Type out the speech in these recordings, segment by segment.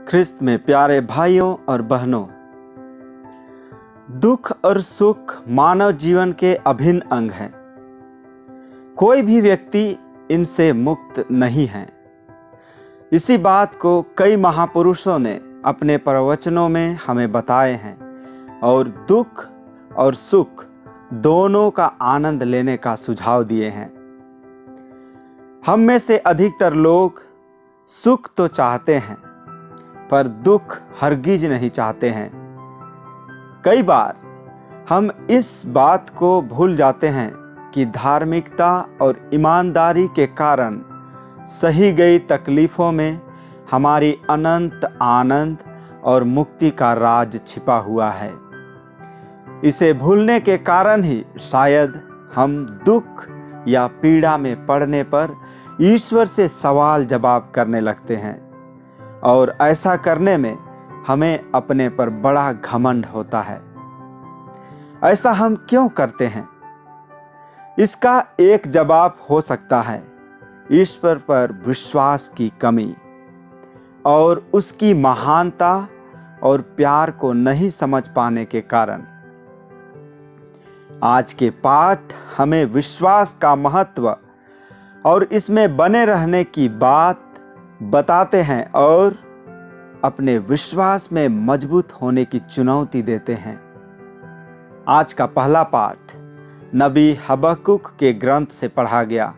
ख्रिस्त में प्यारे भाइयों और बहनों, दुख और सुख मानव जीवन के अभिन्न अंग हैं। कोई भी व्यक्ति इनसे मुक्त नहीं है। इसी बात को कई महापुरुषों ने अपने प्रवचनों में हमें बताए हैं और दुख और सुख दोनों का आनंद लेने का सुझाव दिए हैं। हम में से अधिकतर लोग सुख तो चाहते हैं पर दुख हरगिज नहीं चाहते हैं। कई बार हम इस बात को भूल जाते हैं कि धार्मिकता और ईमानदारी के कारण सही गई तकलीफ़ों में हमारी अनंत आनंद और मुक्ति का राज छिपा हुआ है। इसे भूलने के कारण ही शायद हम दुख या पीड़ा में पड़ने पर ईश्वर से सवाल जवाब करने लगते हैं और ऐसा करने में हमें अपने पर बड़ा घमंड होता है। ऐसा हम क्यों करते हैं? इसका एक जवाब हो सकता है ईश्वर पर विश्वास की कमी और उसकी महानता और प्यार को नहीं समझ पाने के कारण। आज के पाठ हमें विश्वास का महत्व और इसमें बने रहने की बात बताते हैं और अपने विश्वास में मजबूत होने की चुनौती देते हैं। आज का पहला पाठ नबी हबक्कुक के ग्रंथ से पढ़ा गया।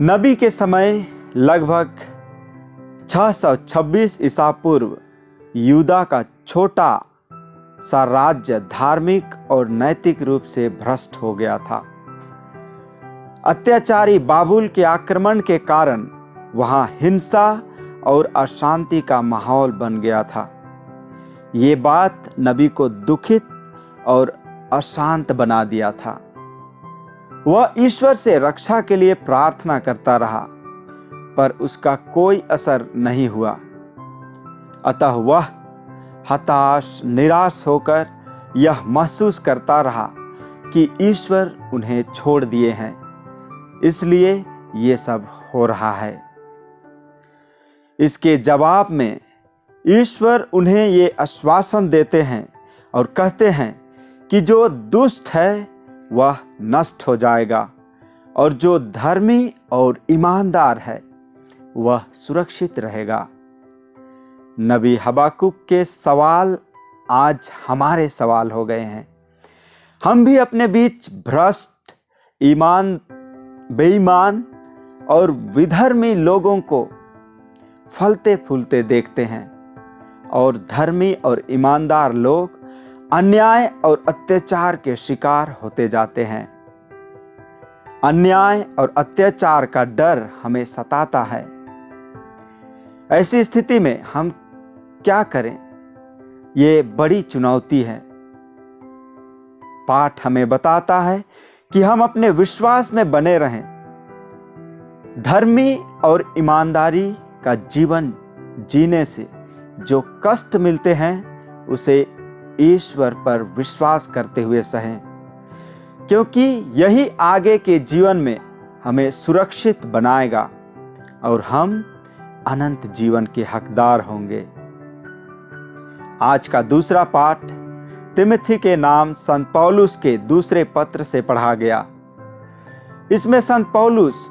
नबी के समय लगभग 626 ईसा पूर्व यूदा का छोटा सा राज्य धार्मिक और नैतिक रूप से भ्रष्ट हो गया था। अत्याचारी बाबुल के आक्रमण के कारण वहां हिंसा और अशांति का माहौल बन गया था। ये बात नबी को दुखित और अशांत बना दिया था। वह ईश्वर से रक्षा के लिए प्रार्थना करता रहा पर उसका कोई असर नहीं हुआ। अतः वह हताश निराश होकर यह महसूस करता रहा कि ईश्वर उन्हें छोड़ दिए हैं, इसलिए ये सब हो रहा है। इसके जवाब में ईश्वर उन्हें ये आश्वासन देते हैं और कहते हैं कि जो दुष्ट है वह नष्ट हो जाएगा और जो धर्मी और ईमानदार है वह सुरक्षित रहेगा। नबी हबक्कुक के सवाल आज हमारे सवाल हो गए हैं। हम भी अपने बीच भ्रष्ट, बेईमान और विधर्मी लोगों को फलते फूलते देखते हैं और धर्मी और ईमानदार लोग अन्याय और अत्याचार के शिकार होते जाते हैं। अन्याय और अत्याचार का डर हमें सताता है। ऐसी स्थिति में हम क्या करें? ये बड़ी चुनौती है। पाठ हमें बताता है कि हम अपने विश्वास में बने रहें। धर्मी और ईमानदारी का जीवन जीने से जो कष्ट मिलते हैं उसे ईश्वर पर विश्वास करते हुए सहें, क्योंकि यही आगे के जीवन में हमें सुरक्षित बनाएगा और हम अनंत जीवन के हकदार होंगे। आज का दूसरा पाठ तिमोथी के नाम संत पौलुस के दूसरे पत्र से पढ़ा गया। इसमें संत पौलुस,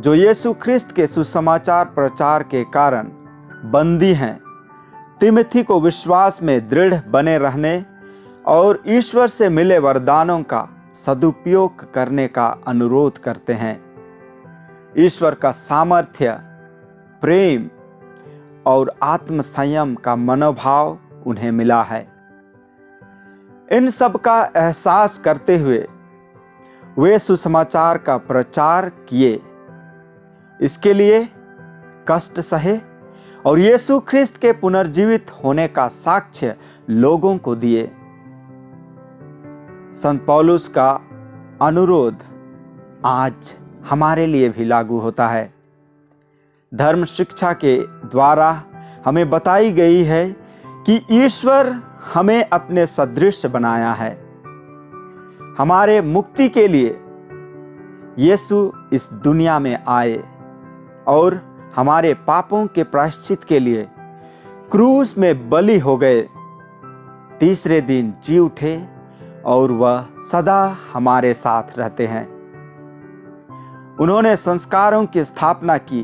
जो यीशु ख्रिस्त के सुसमाचार प्रचार के कारण बंदी हैं, तिमोथी को विश्वास में दृढ़ बने रहने और ईश्वर से मिले वरदानों का सदुपयोग करने का अनुरोध करते हैं। ईश्वर का सामर्थ्य, प्रेम और आत्म संयम का मनोभाव उन्हें मिला है। इन सब का एहसास करते हुए वे सुसमाचार का प्रचार किए, इसके लिए कष्ट सहे और यीशु ख्रिस्त के पुनर्जीवित होने का साक्ष्य लोगों को दिए। संत पौलुस का अनुरोध आज हमारे लिए भी लागू होता है। धर्म शिक्षा के द्वारा हमें बताई गई है कि ईश्वर हमें अपने सदृश बनाया है। हमारे मुक्ति के लिए यीशु इस दुनिया में आए और हमारे पापों के प्रायश्चित के लिए क्रूस में बलि हो गए, तीसरे दिन जी उठे और वह सदा हमारे साथ रहते हैं। उन्होंने संस्कारों की स्थापना की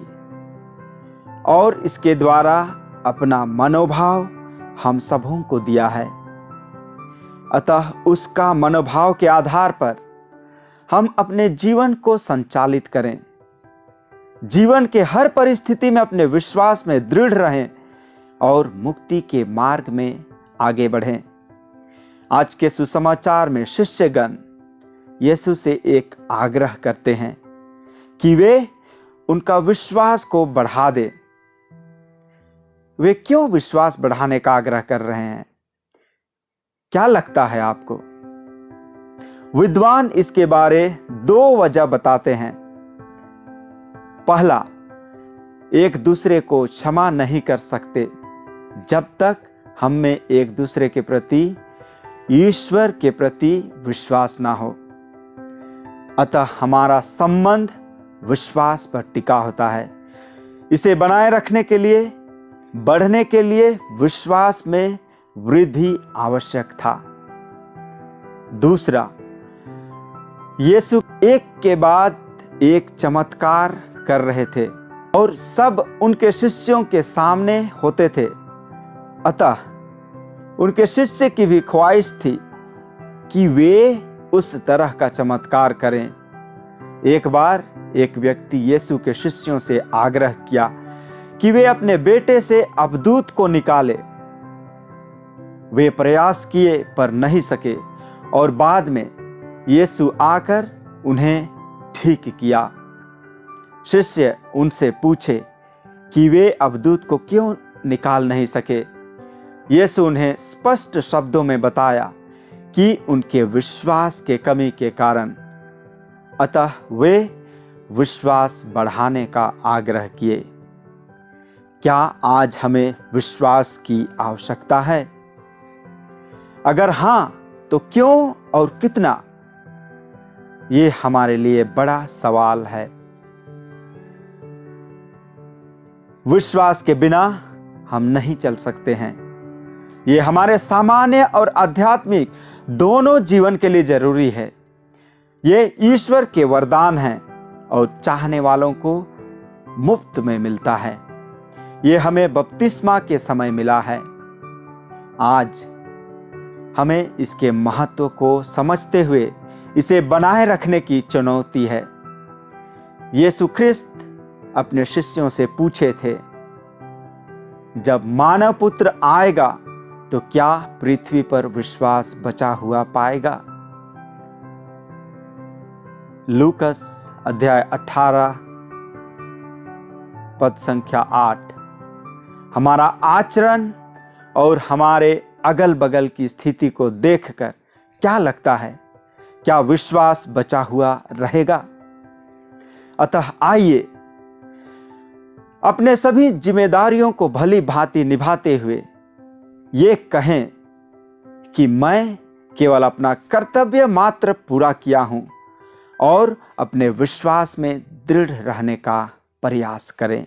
और इसके द्वारा अपना मनोभाव हम सबों को दिया है। अतः उसका मनोभाव के आधार पर हम अपने जीवन को संचालित करें, जीवन के हर परिस्थिति में अपने विश्वास में दृढ़ रहें और मुक्ति के मार्ग में आगे बढ़ें। आज के सुसमाचार में शिष्यगण यीशु से एक आग्रह करते हैं कि वे उनका विश्वास को बढ़ा दें। वे क्यों विश्वास बढ़ाने का आग्रह कर रहे हैं? क्या लगता है आपको? विद्वान इसके बारे दो वजह बताते हैं। पहला, एक दूसरे को क्षमा नहीं कर सकते जब तक हम में एक दूसरे के प्रति, ईश्वर के प्रति विश्वास ना हो। अतः हमारा संबंध विश्वास पर टिका होता है। इसे बनाए रखने के लिए, बढ़ने के लिए विश्वास में वृद्धि आवश्यक था। दूसरा, यीशु एक के बाद एक चमत्कार कर रहे थे और सब उनके शिष्यों के सामने होते थे। अतः उनके शिष्य की भी ख्वाहिश थी कि वे उस तरह का चमत्कार करें। एक बार एक व्यक्ति यीशु के शिष्यों से आग्रह किया कि वे अपने बेटे से अबदूत को निकाले। वे प्रयास किए पर नहीं सके और बाद में यीशु आकर उन्हें ठीक किया। शिष्य उनसे पूछे कि वे अबदूत को क्यों निकाल नहीं सके। यीशु उन्हें स्पष्ट शब्दों में बताया कि उनके विश्वास के कमी के कारण। अतः वे विश्वास बढ़ाने का आग्रह किए। क्या आज हमें विश्वास की आवश्यकता है? अगर हां, तो क्यों और कितना? ये हमारे लिए बड़ा सवाल है। विश्वास के बिना हम नहीं चल सकते हैं। ये हमारे सामान्य और आध्यात्मिक दोनों जीवन के लिए जरूरी है। ये ईश्वर के वरदान हैं और चाहने वालों को मुफ्त में मिलता है। ये हमें बपतिस्मा के समय मिला है। आज हमें इसके महत्व को समझते हुए इसे बनाए रखने की चुनौती है। यीशु ख्रिस्त अपने शिष्यों से पूछे थे, जब मानव पुत्र आएगा तो क्या पृथ्वी पर विश्वास बचा हुआ पाएगा? लूकस अध्याय 18 पद संख्या 8। हमारा आचरण और हमारे अगल बगल की स्थिति को देखकर क्या लगता है? क्या विश्वास बचा हुआ रहेगा? अतः आइए अपने सभी जिम्मेदारियों को भली भांति निभाते हुए ये कहें कि मैं केवल अपना कर्तव्य मात्र पूरा किया हूं और अपने विश्वास में दृढ़ रहने का प्रयास करें।